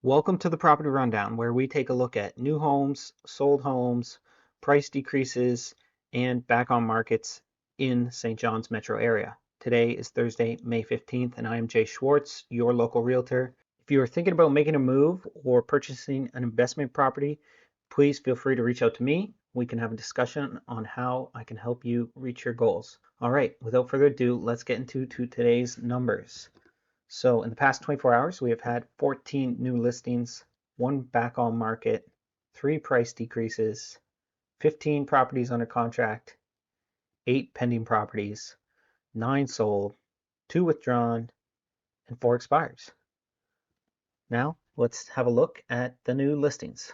Welcome to the Property Rundown, where we take a look at new homes, sold homes, price decreases, and back on markets in St. John's metro area. Today is Thursday, May 15th, and I am Jay Schwartz, your local realtor. If you are thinking about making a move or purchasing an investment property, please feel free to reach out to me. We can have a discussion on how I can help you reach your goals. All right, without further ado, let's get into today's numbers. So in the past 24 hours, we have had 14 new listings, one back on market, three price decreases, 15 properties under contract, eight pending properties, nine sold, two withdrawn, and four expires. Now let's have a look at the new listings.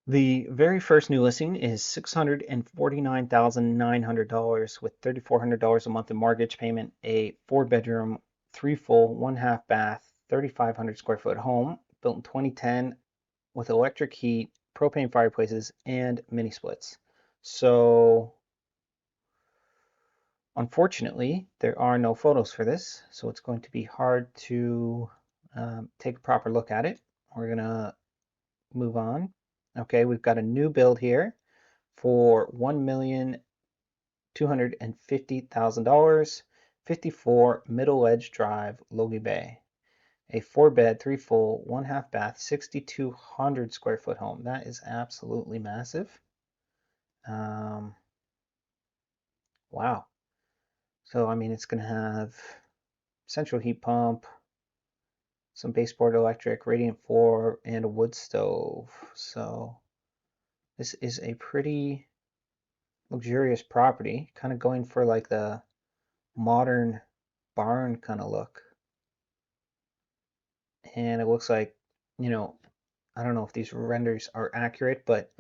The very first new listing is $649,900 with $3,400 a month in mortgage payment, a 4-bedroom, 3 full, 1 half bath, 3,500 square foot home built in 2010 with electric heat, propane fireplaces, and mini splits. So unfortunately, there are no photos for this, so it's going to be hard to take a proper look at it. We're gonna move on. Okay, we've got a new build here for $1,250,000, 54 Middle Edge Drive, Logie Bay. A 4-bed, 3 full, 1 half bath, 6,200 square foot home. That is absolutely massive. Um, wow. So, I mean, it's going to have central heat pump, some baseboard electric, radiant floor, and a wood stove. So, this is a pretty luxurious property, kind of going for like the modern barn kind of look. And it looks like, you know, I don't know if these renders are accurate, but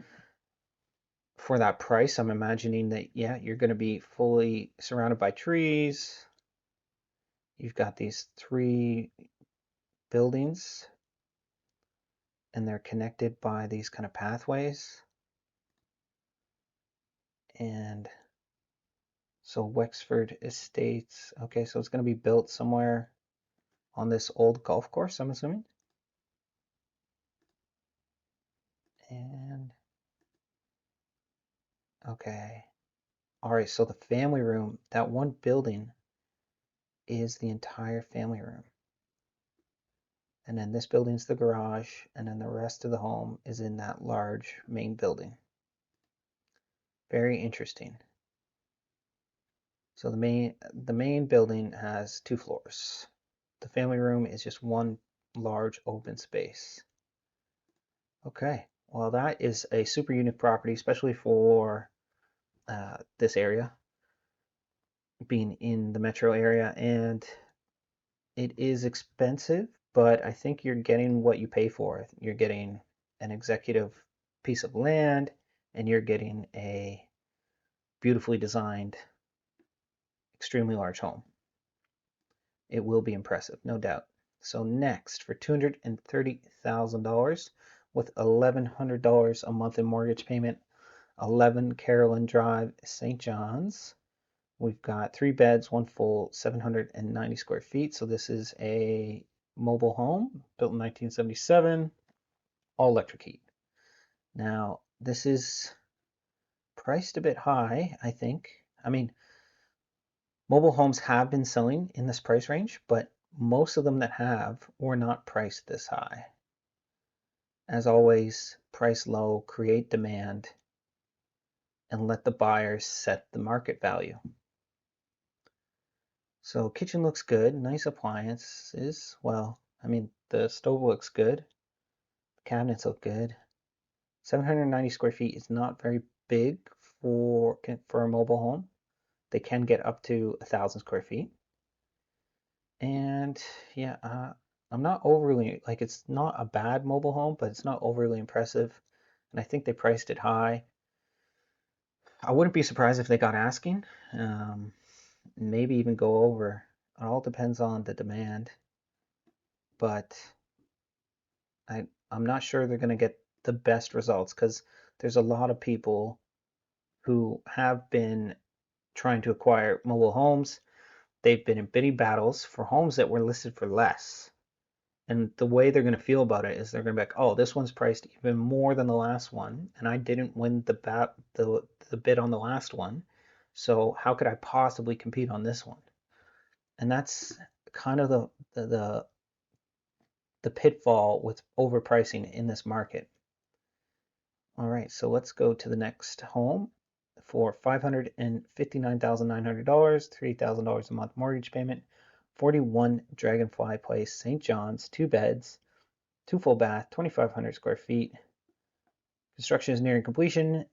for that price, I'm imagining that, yeah, you're going to be fully surrounded by trees. You've got these three buildings, and they're connected by these kind of pathways. And so Wexford Estates, okay, so it's going to be built somewhere on this old golf course, I'm assuming. And okay. All right, so the family room, that one building is the entire family room. And then this building's the garage, and then the rest of the home is in that large main building. Very interesting. So the main building has 2 floors. The family room is just one large open space. Okay, well that is a super unique property, especially for this area, being in the metro area, and it is expensive, but I think you're getting what you pay for. You're getting an executive piece of land, and you're getting a beautifully designed, extremely large home. It will be impressive, no doubt. So next, for $230,000 with $1,100 a month in mortgage payment, 11 Carolyn Drive, St. John's. We've got 3 beds, 1 full, 790 square feet. So this is a mobile home built in 1977, all electric heat. Now, this is priced a bit high, I think. I mean, mobile homes have been selling in this price range, but most of them that have were not priced this high. As always, price low, create demand, and let the buyers set the market value. So kitchen looks good, nice appliances. Well, I mean, the stove looks good, the cabinets look good. 790 square feet is not very big for a mobile home. They can get up to 1,000 square feet. And yeah, I'm not overly, like, it's not a bad mobile home, but it's not overly impressive. And I think they priced it high. I wouldn't be surprised if they got asking, maybe even go over. It all depends on the demand, but I'm not sure they're going to get the best results because there's a lot of people who have been trying to acquire mobile homes. They've been in bidding battles for homes that were listed for less. And the way they're going to feel about it is they're going to be like, oh, this one's priced even more than the last one, and I didn't win the bid on the last one. So how could I possibly compete on this one? And that's kind of the pitfall with overpricing in this market. All right, so let's go to the next home for $559,900, $3,000 a month mortgage payment, 41 Dragonfly Place, St. John's, 2 beds, 2 full bath, 2,500 square feet. Construction is nearing completion,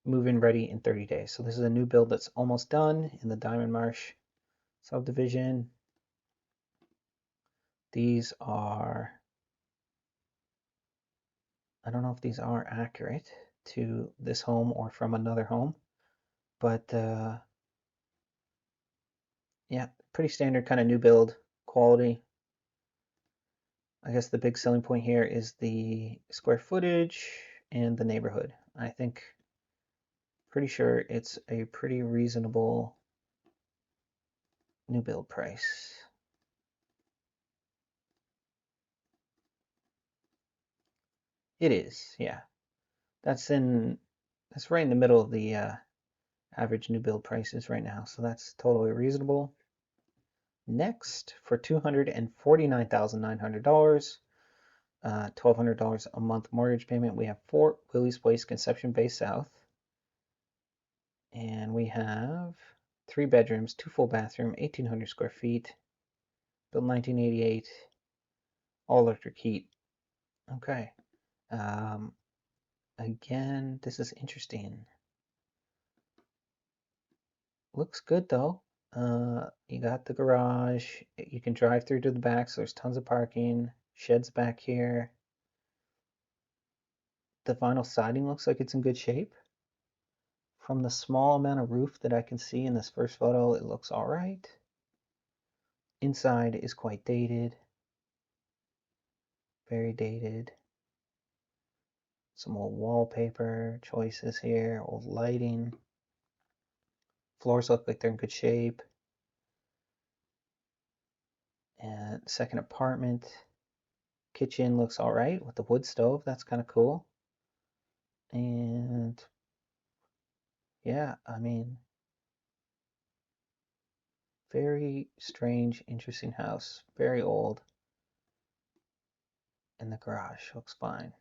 move-in ready in 30 days. So this is a new build that's almost done in the Diamond Marsh subdivision. These are, I don't know if these are accurate to this home or from another home, but yeah, pretty standard kind of new build quality. I guess the big selling point here is the square footage and the neighborhood. I think pretty sure it's a pretty reasonable new build price. It is, yeah. That's right in the middle of the average new build prices right now, so that's totally reasonable. Next, for $249,900, $1,200 a month mortgage payment, we have 4 Willie's Place, Conception Bay South, and we have 3 bedrooms, 2 full bathroom, 1,800 square feet, built 1988, all electric heat. Okay. Um, Again, this is interesting. Looks good though. You got the garage. You can drive through to the back, so there's tons of parking. Sheds back here. The vinyl siding looks like it's in good shape. From the small amount of roof that I can see in this first photo, it looks all right. Inside is quite dated, very dated. Some old wallpaper choices here, old lighting. Floors look like they're in good shape. And second apartment. Kitchen looks all right with the wood stove. That's kind of cool. And yeah, I mean, very strange, interesting house. Very old. And the garage looks fine.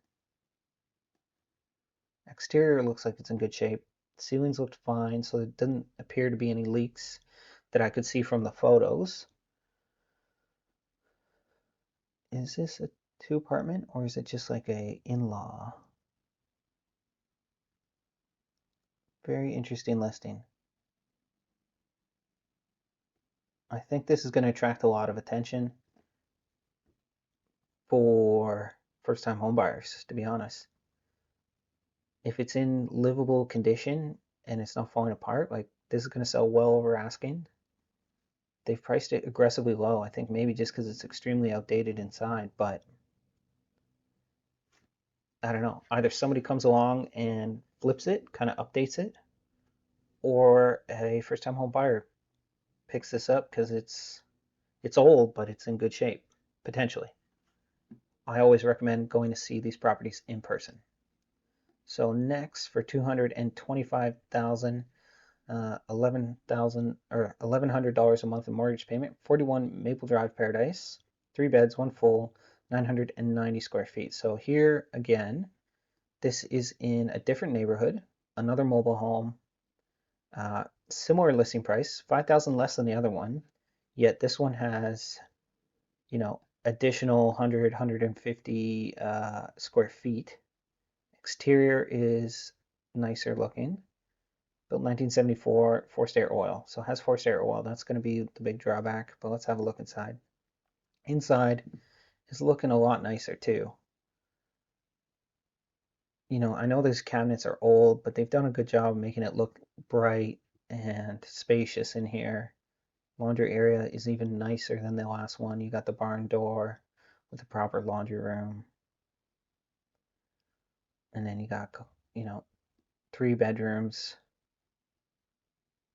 Exterior looks like it's in good shape. Ceilings looked fine, so there didn't appear to be any leaks that I could see from the photos. Is this a 2 apartment or is it just like a in-law? Very interesting listing. I think this is going to attract a lot of attention for first-time homebuyers, to be honest. If it's in livable condition and it's not falling apart, like this is going to sell well over asking. They've priced it aggressively low, I think maybe just because it's extremely outdated inside, but I don't know. Either somebody comes along and flips it, kind of updates it, or a first-time home buyer picks this up because it's old, but it's in good shape, potentially. I always recommend going to see these properties in person. So next, for 225,000, 11,000 or $1,100 a month in mortgage payment, 41 Maple Drive, Paradise, 3 beds, 1 full, 990 square feet. So here again, this is in a different neighborhood, another mobile home, similar listing price, 5,000 less than the other one. Yet this one has, additional 150 square feet. Exterior is nicer looking. Built 1974, forced air oil. So it has forced air oil. That's going to be the big drawback, but let's have a look inside. Inside is looking a lot nicer too. I know these cabinets are old, but they've done a good job of making it look bright and spacious in here. Laundry area is even nicer than the last one. You got the barn door with the proper laundry room. And then you got, 3 bedrooms.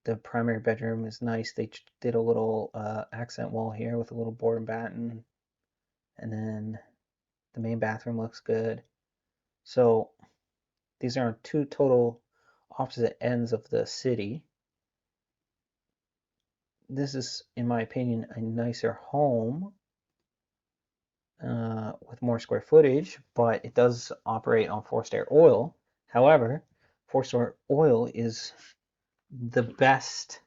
The primary bedroom is nice. They did a little accent wall here with a little board and batten. And then the main bathroom looks good. So these are on two total opposite ends of the city. This is, in my opinion, a nicer home with more square footage, but it does operate on forced air oil. However, forced air oil is the best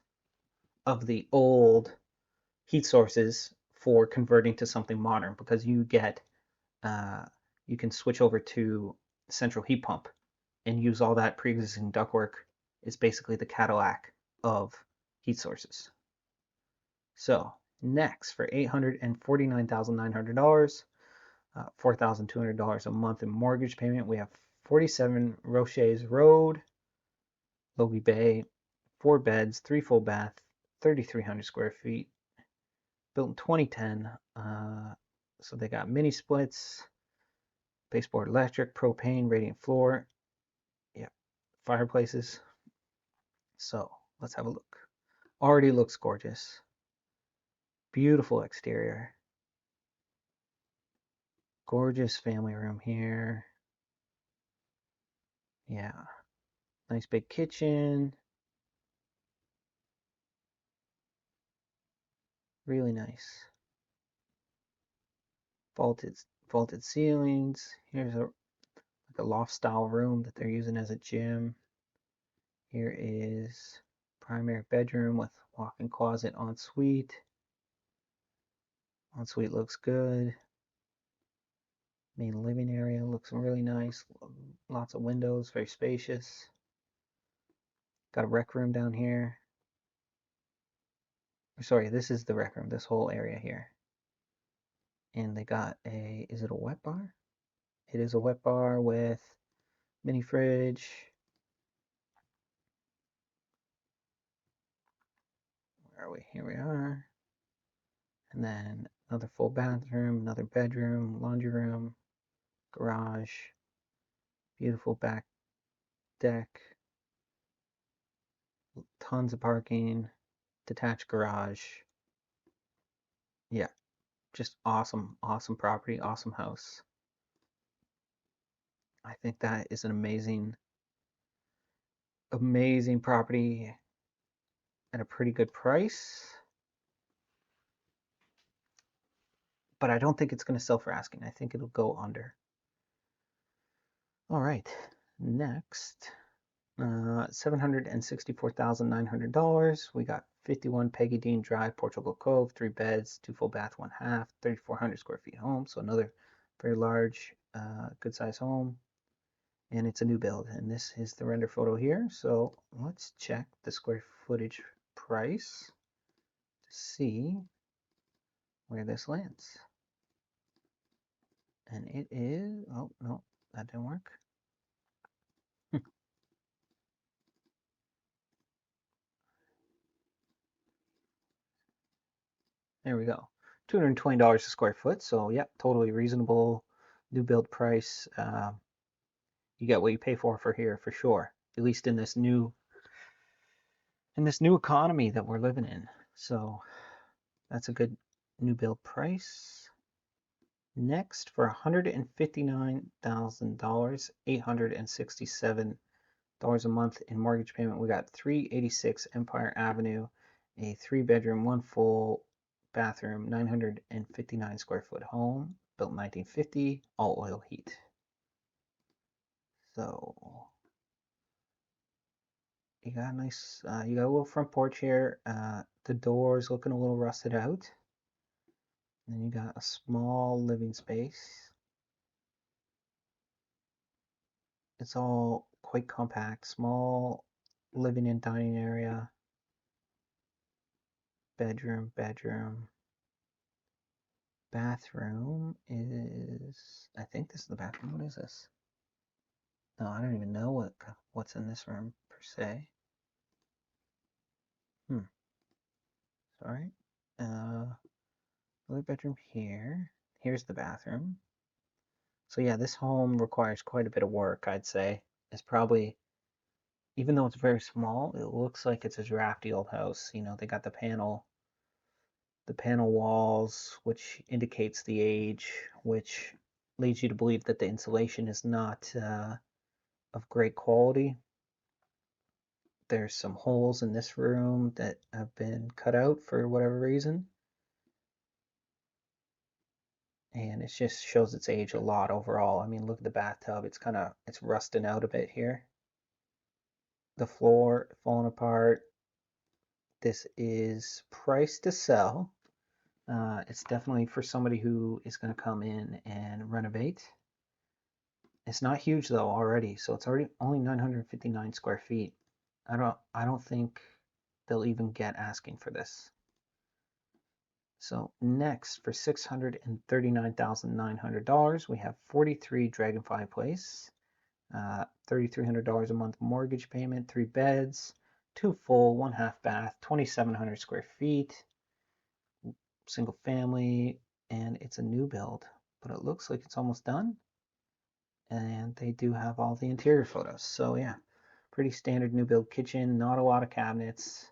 of the old heat sources for converting to something modern because uh, you can switch over to central heat pump and use all that pre-existing ductwork. Is basically the Cadillac of heat sources. So next, for $849,900, $4,200 a month in mortgage payment, we have 47 Roches Road, Logie Bay, 4 beds, 3 full bath, 3,300 square feet, built in 2010. So they got mini splits, baseboard electric, propane, radiant floor, yeah, fireplaces. So let's have a look. Already looks gorgeous. Beautiful exterior. Gorgeous family room here. Yeah, nice big kitchen. Really nice. Vaulted vaulted ceilings. Here's like a loft style room that they're using as a gym. Here is primary bedroom with walk-in closet ensuite. Ensuite looks good. Main living area looks really nice. Lots of windows, very spacious. Got a rec room down here. Sorry, this is the rec room, this whole area here. And they got is it a wet bar? It is a wet bar with mini fridge. Where are we? Here we are. And then another full bathroom, another bedroom, laundry room, garage, beautiful back deck, tons of parking, detached garage. Yeah, just awesome, awesome property, awesome house. I think that is an amazing, amazing property at a pretty good price. But I don't think it's going to sell for asking. I think it'll go under. All right, next, $764,900. We got 51 Peggy Dean Drive, Portugal Cove, 3 beds, 2 full bath, 1/2, 3,400 square feet home. So another very large, good size home. And it's a new build. And this is the render photo here. So let's check the square footage price to see where this lands. And it is, oh no, that didn't work. There we go. $220 a square foot. So yeah, totally reasonable new build price. You get what you pay for here for sure. At least in this new economy that we're living in. So that's a good new build price. Next, for $159,000, $867 a month in mortgage payment, we got 386 Empire Avenue, a 3 bedroom, 1 full bathroom, 959 square foot home, built in 1950, all oil heat. So you got a nice, you got a little front porch here. The door's looking a little rusted out. And then you got a small living space. It's all quite compact, small living and dining area, bedroom, bathroom is, I think this is the bathroom. What is this? No, I don't even know what's in this room per se. Sorry. Another bedroom here. Here's the bathroom. So yeah, this home requires quite a bit of work, I'd say. It's probably, even though it's very small, it looks like it's a drafty old house. You know, they got the panel The panel walls, which indicates the age, which leads you to believe that the insulation is not of great quality. There's some holes in this room that have been cut out for whatever reason. And it just shows its age a lot overall. I mean, look at the bathtub. It's rusting out a bit here. The floor falling apart. This is priced to sell. It's definitely for somebody who is going to come in and renovate. It's not huge though already, so it's already only 959 square feet. I don't think they'll even get asking for this. So next, for $639,900, we have 43 Dragonfly Place. $3,300 a month mortgage payment, 3 beds, 2 full, 1 half bath, 2,700 square feet, single family, and it's a new build, but it looks like it's almost done. And they do have all the interior photos. So yeah, pretty standard new build kitchen, not a lot of cabinets.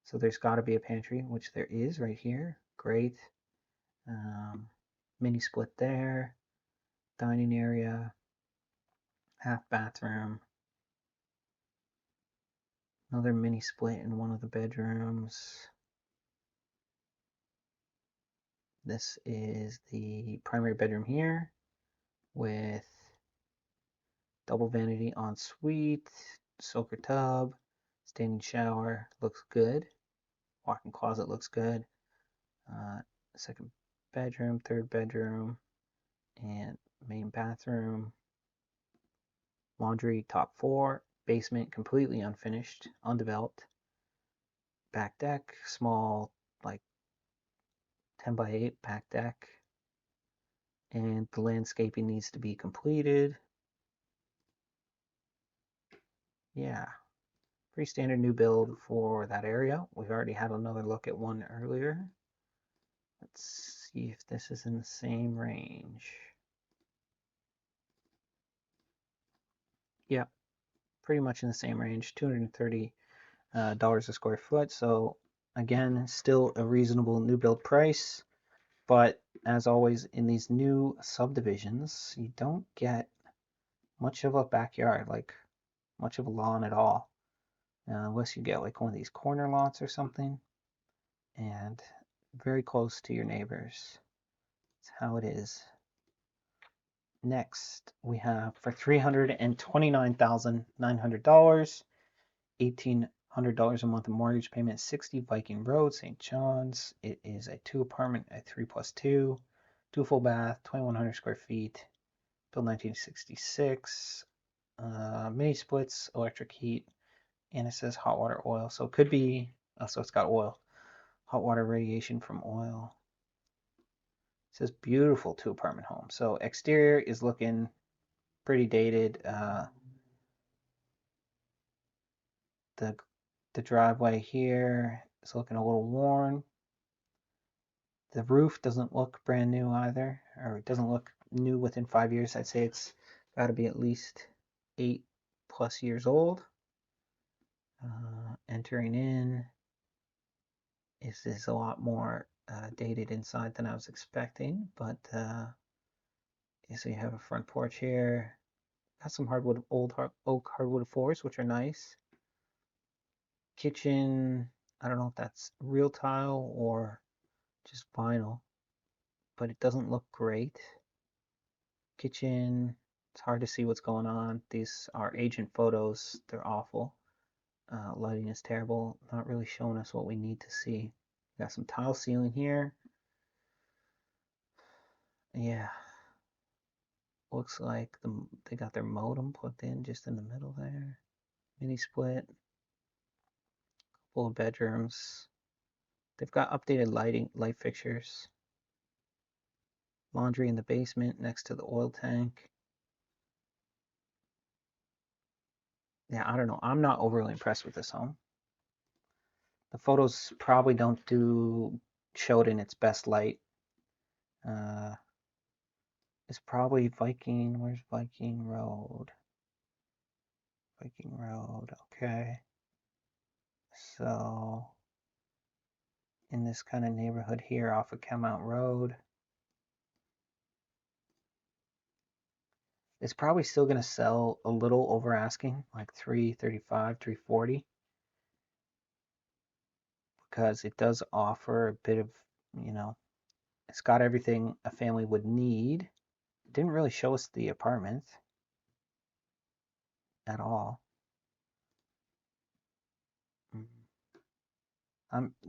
So there's got to be a pantry, which there is right here. Great. Mini split there, dining area, half bathroom, another mini split in one of the bedrooms. This is the primary bedroom here with double vanity ensuite, soaker tub, standing shower, looks good. Walk-in closet looks good. Second bedroom, third bedroom, and main bathroom. Laundry top 4, basement completely unfinished, undeveloped. Back deck, small, like 10 by 8 back deck. And the landscaping needs to be completed. Yeah, pretty standard new build for that area. We've already had another look at one earlier. Let's see if this is in the same range. Yeah, pretty much in the same range, $230 a square foot. So again, still a reasonable new build price. But as always in these new subdivisions, you don't get much of a backyard, like much of a lawn at all, unless you get like one of these corner lots or something, and very close to your neighbors. That's how it is. Next, we have for $329,900, $1,800 a month in mortgage payment, 60 Viking Road, St. John's. It is a 2 apartment at 3+2, 2 full bath, 2,100 square feet, built 1966. Mini splits, electric heat, and it says hot water oil. So it could be, so it's got oil, hot water radiation from oil. It says beautiful 2 apartment home. So exterior is looking pretty dated. The driveway here is looking a little worn. The roof doesn't look brand new either, or it doesn't look new within 5 years. I'd say it's got to be at least 8+ years old. Entering in, this is a lot more dated inside than I was expecting, but so you have a front porch here. Got some hardwood, oak hardwood floors, which are nice. Kitchen, I don't know if that's real tile or just vinyl, but it doesn't look great. Kitchen, it's hard to see what's going on. These are agent photos, they're awful. Lighting is terrible, not really showing us what we need to see. Got some tile ceiling here. Yeah, looks like they got their modem plugged in just in the middle there. Mini split, couple of bedrooms. They've got updated light fixtures. Laundry in the basement next to the oil tank. Yeah, I don't know. I'm not overly impressed with this home. The photos probably don't show it in its best light. It's probably Viking. Where's Viking Road? Viking Road. Okay. So in this kind of neighborhood here off of Camount Road. It's probably still going to sell a little over asking, like 335, 340, because it does offer a bit of, you know, it's got everything a family would need. It didn't really show us the apartment at all.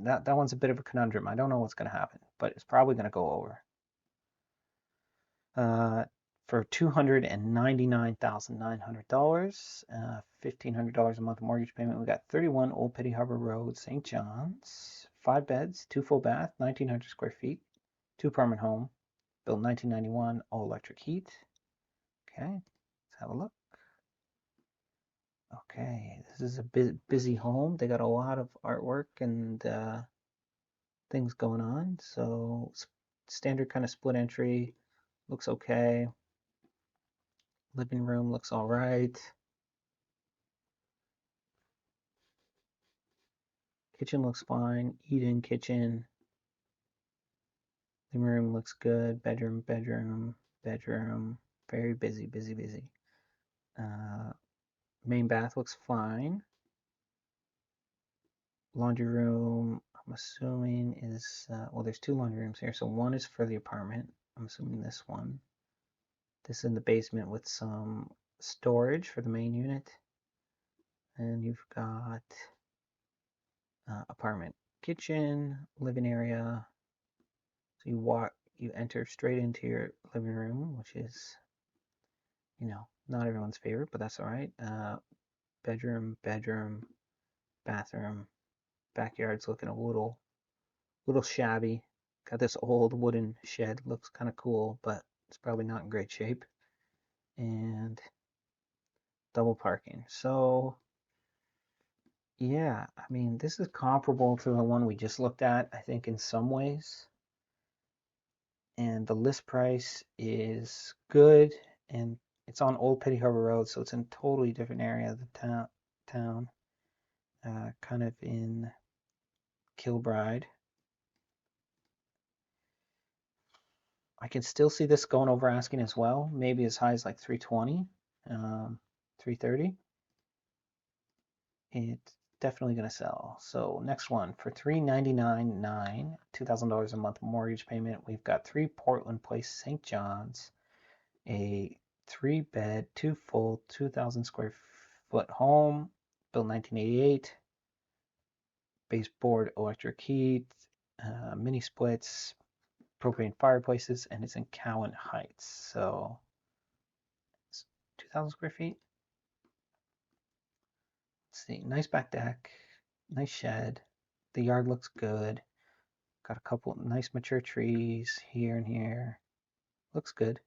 That one's a bit of a conundrum. I don't know what's going to happen, but it's probably going to go over. For $299,900, $1,500 a month mortgage payment. We got 31 Old Petty Harbor Road, St. John's. 5 beds, 2 full bath, 1,900 square feet, 2 apartment home, built 1991, all electric heat. Okay, let's have a look. Okay, this is a busy home. They got a lot of artwork and things going on. So standard kind of split entry, looks okay. Living room looks all right. Kitchen looks fine. Eat-in kitchen. Living room looks good. Bedroom, bedroom, bedroom. Very busy, busy, busy. Main bath looks fine. Laundry room, I'm assuming is, well, there's 2 laundry rooms here. So one is for the apartment. I'm assuming this one. This is in the basement with some storage for the main unit. And you've got apartment kitchen, living area. So you enter straight into your living room, which is, you know, not everyone's favorite, but that's all right. Bedroom, bedroom, bathroom, backyard's looking a little shabby. Got this old wooden shed, looks kind of cool, but it's probably not in great shape. And double parking. So yeah, I mean, this is comparable to the one we just looked at, I think, in some ways. And the list price is good, and it's on Old Petty Harbor Road, so it's in a totally different area of the town, kind of in Kilbride. I can still see this going over asking as well, maybe as high as like 320, 330. It's definitely going to sell. So next one for $399,900, $2,000 a month mortgage payment. We've got 3 Portland Place, St. John's, a 3-bed, 2 full, 2,000 square foot home, built 1988. Baseboard electric heat, mini splits, propane fireplaces, and it's in Cowan Heights. So it's 2,000 square feet. Let's see, nice back deck, nice shed. The yard looks good. Got a couple nice mature trees here and here. Looks good.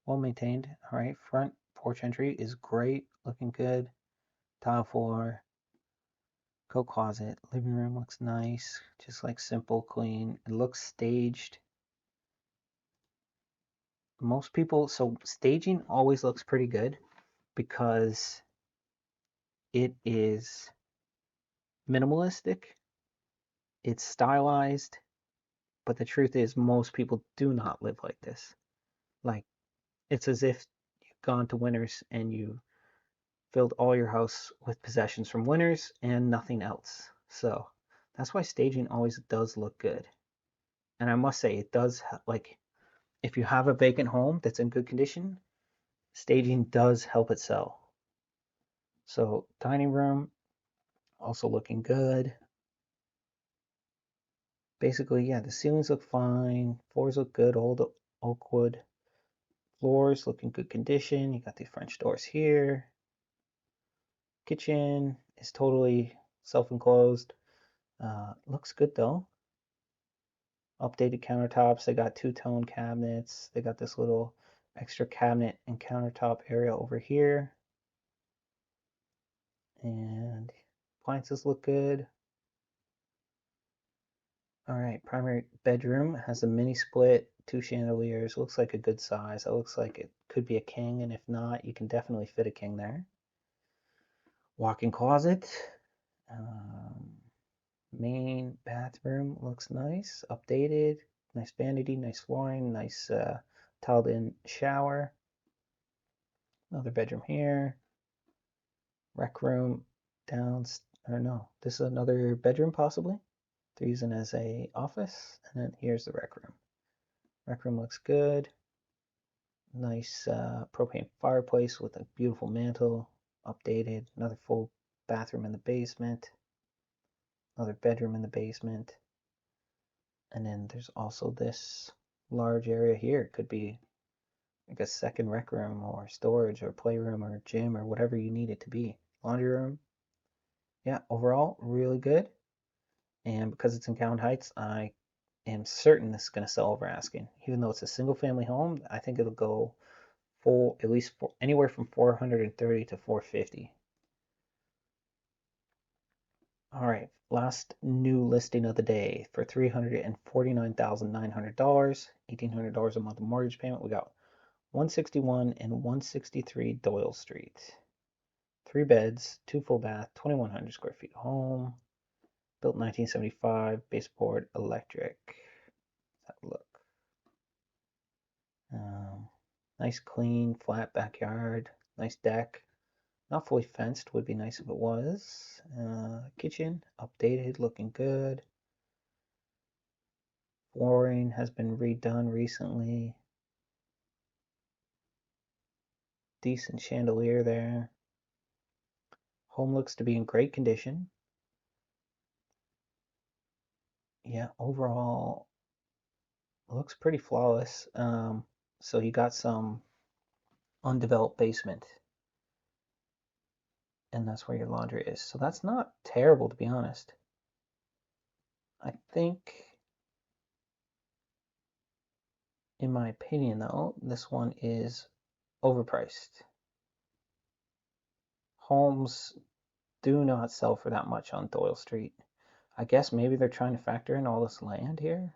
Well maintained. All right, front porch entry is great, looking good. Tile floor, coat closet. Living room looks nice, just like simple, clean. It looks staged. Most people, so staging always looks pretty good because it is minimalistic, it's stylized, but the truth is most people do not live like this. Like, it's as if you've gone to Winners and you filled all your house with possessions from Winners and nothing else. So that's why staging always does look good. And I must say, it does, like, if you have a vacant home that's in good condition, staging does help it sell. So dining room, also looking good. Basically, yeah, the ceilings look fine. Floors look good, old oak wood. Floors look in good condition. You got the French doors here. Kitchen is totally self-enclosed. Looks good though. Updated countertops. They got 2-tone cabinets. They got this little extra cabinet and countertop area over here. And appliances look good. All right, primary bedroom has a mini split, 2 chandeliers. Looks like a good size. It looks like it could be a king, and if not, you can definitely fit a king there. Walk-in closet. Um, Main bathroom looks nice, updated, nice vanity, nice flooring, nice tiled in shower. Another bedroom here. Rec room down, or no, this is another bedroom possibly. They're using as a office, and then here's the rec room. Rec room looks good. Nice propane fireplace with a beautiful mantle, updated. Another full bathroom in the basement. Another bedroom in the basement. And then there's also this large area here. It could be like a second rec room or storage or playroom or gym or whatever you need it to be. Laundry room. Yeah, overall, really good. And because it's in Calvin Heights, I am certain this is going to sell over asking. Even though it's a single family home, I think it'll go for at least anywhere from 430 to 450. All right, last new listing of the day for $349,900, $1,800 a month mortgage payment. We got 161 and 163 Doyle Street. 3 beds, 2 full bath, 2,100 square feet home. Built 1975, baseboard electric. Let's have a look. Nice clean flat backyard, nice deck. Not fully fenced, would be nice if it was. Kitchen updated, looking good. Flooring has been redone recently. Decent chandelier there. Home looks to be in great condition. Yeah, overall looks pretty flawless. So you got some undeveloped basement, and that's where your laundry is. So that's not terrible, to be honest. I think, in my opinion, though, this one is overpriced. Homes do not sell for that much on Doyle Street. I guess maybe they're trying to factor in all this land here.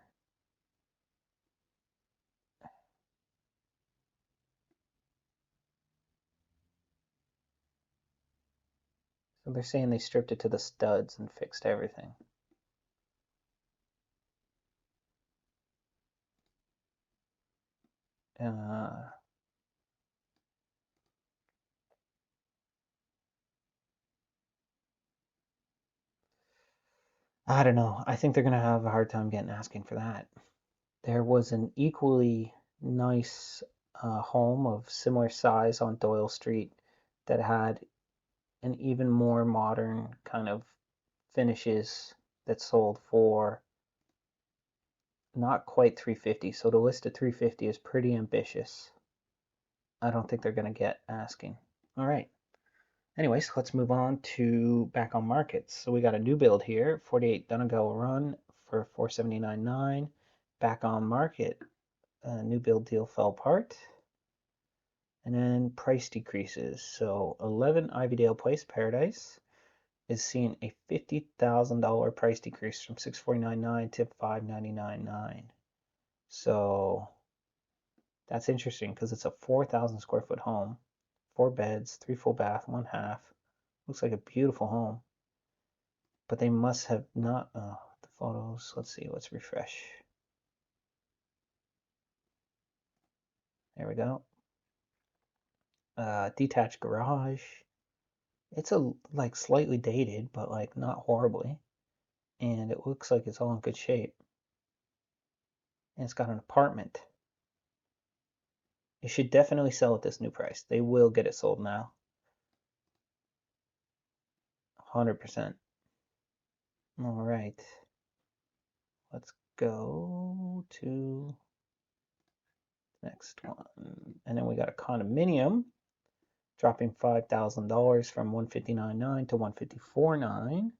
So they're saying they stripped it to the studs and fixed everything. Uh, I don't know. I think they're going to have a hard time getting asking for that. There was an equally nice home of similar size on Doyle Street that had an even more modern kind of finishes that sold for not quite 350. So the list at 350 is pretty ambitious. I don't think they're going to get asking. All right. Anyways, let's move on to back on markets. So we got a new build here, 48 Donegal Run for 479.9. Back on market, a new build deal fell apart. And then price decreases. So 11 Ivydale Place, Paradise, is seeing a $50,000 price decrease from 649.9 to 599.9. So that's interesting because it's a 4,000 square foot home, 4 beds, 3 full bath, 1 half. Looks like a beautiful home. But they must have not, the photos, let's see, let's refresh. There we go. Detached garage. It's like slightly dated, but like not horribly. And it looks like it's all in good shape. And it's got an apartment. It should definitely sell at this new price. They will get it sold now. 100%. All right. Let's go to the next one. And then we got a condominium dropping $5,000 from 159.9 to 154.9.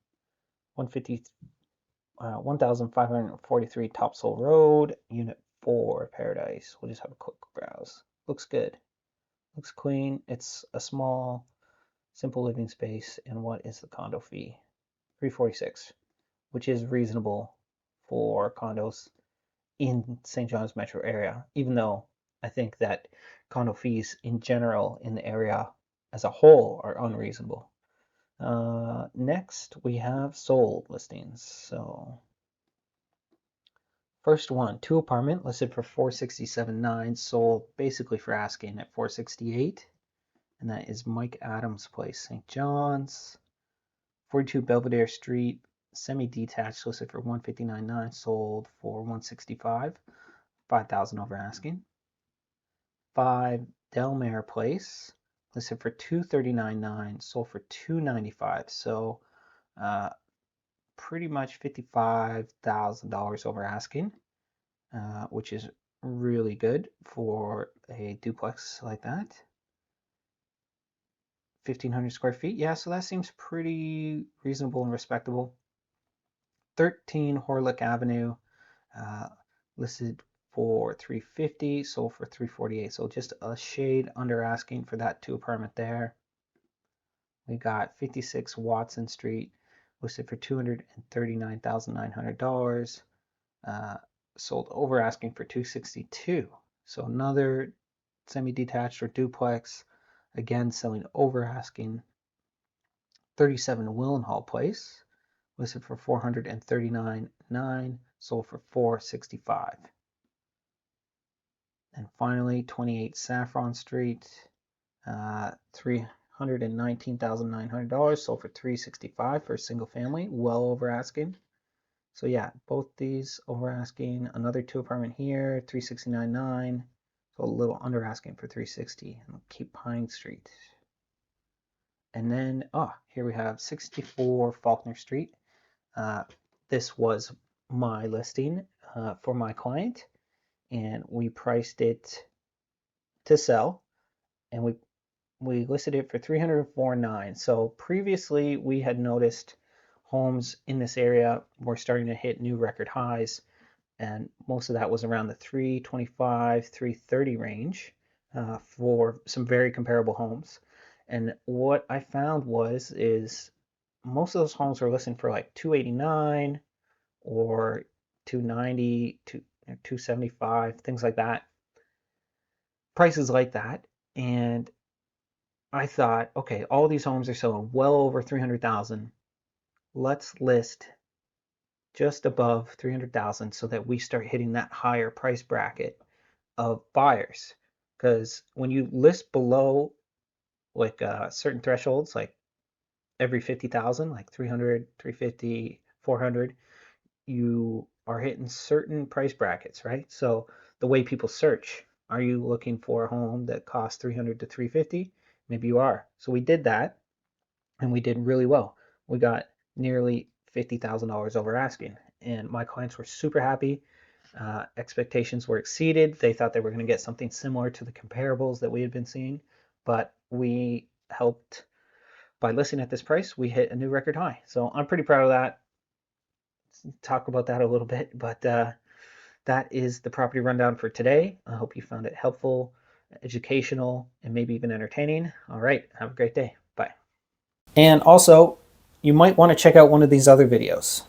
1,543 Topsail Road, Unit 4, Paradise. We'll just have a quick browse. Looks good. Looks clean. It's a small, simple living space. And what is the condo fee? $346, which is reasonable for condos in St. John's metro area, even though I think that condo fees in general in the area as a whole are unreasonable. Next, we have sold listings. So first one, 2-apartment listed for $467,900, sold basically for asking at $468,000, and that is Mike Adams' place, St. John's, 42 Belvedere Street, semi-detached, listed for $159,900, sold for $165,000, $5,000 over asking. 5 Delmare Place, listed for $239,900, sold for $295,000, so pretty much $55,000 over asking, which is really good for a duplex like that. 1,500 square feet, yeah, so that seems pretty reasonable and respectable. 13 Horlick Avenue, listed for $350,000, sold for $348,000, so just a shade under asking for that 2-apartment there. We got 56 Watson Street, listed for $239,900, sold over asking for $262,000. So another semi-detached or duplex, again selling over asking. 37 Willenhall Place, listed for $439,900, sold for $465,000. And finally, 28 Saffron Street, $319,900, sold for $365,000 for a single family, well over asking. So yeah, both these over asking. Another 2-apartment here, $369,900, so a little under asking for $360,000. And Cape Pine Street. And then, here we have 64 Faulkner Street. This was my listing for my client, and we priced it to sell, and we listed it for $304,900. So previously we had noticed homes in this area were starting to hit new record highs, and most of that was around the $325,000, $330,000 range for some very comparable homes. And what I found is most of those homes were listing for like $289,000 or $290,000, $275,000, things like that. Prices like that. And I thought, okay, all these homes are selling well over $300,000. Let's list just above $300,000 so that we start hitting that higher price bracket of buyers. Because when you list below like certain thresholds, like every 50,000, like 300, 350, 400, you are hitting certain price brackets, right? So the way people search, are you looking for a home that costs 300 to 350? Maybe you are. So we did that, and we did really well. We got nearly $50,000 over asking, and my clients were super happy. Expectations were exceeded. They thought they were going to get something similar to the comparables that we had been seeing, but we helped by listing at this price. We hit a new record high, so I'm pretty proud of that. Let's talk about that a little bit, but that is the property rundown for today. I hope you found it helpful, educational, and maybe even entertaining. All right, have a great day. Bye. And also, you might want to check out one of these other videos.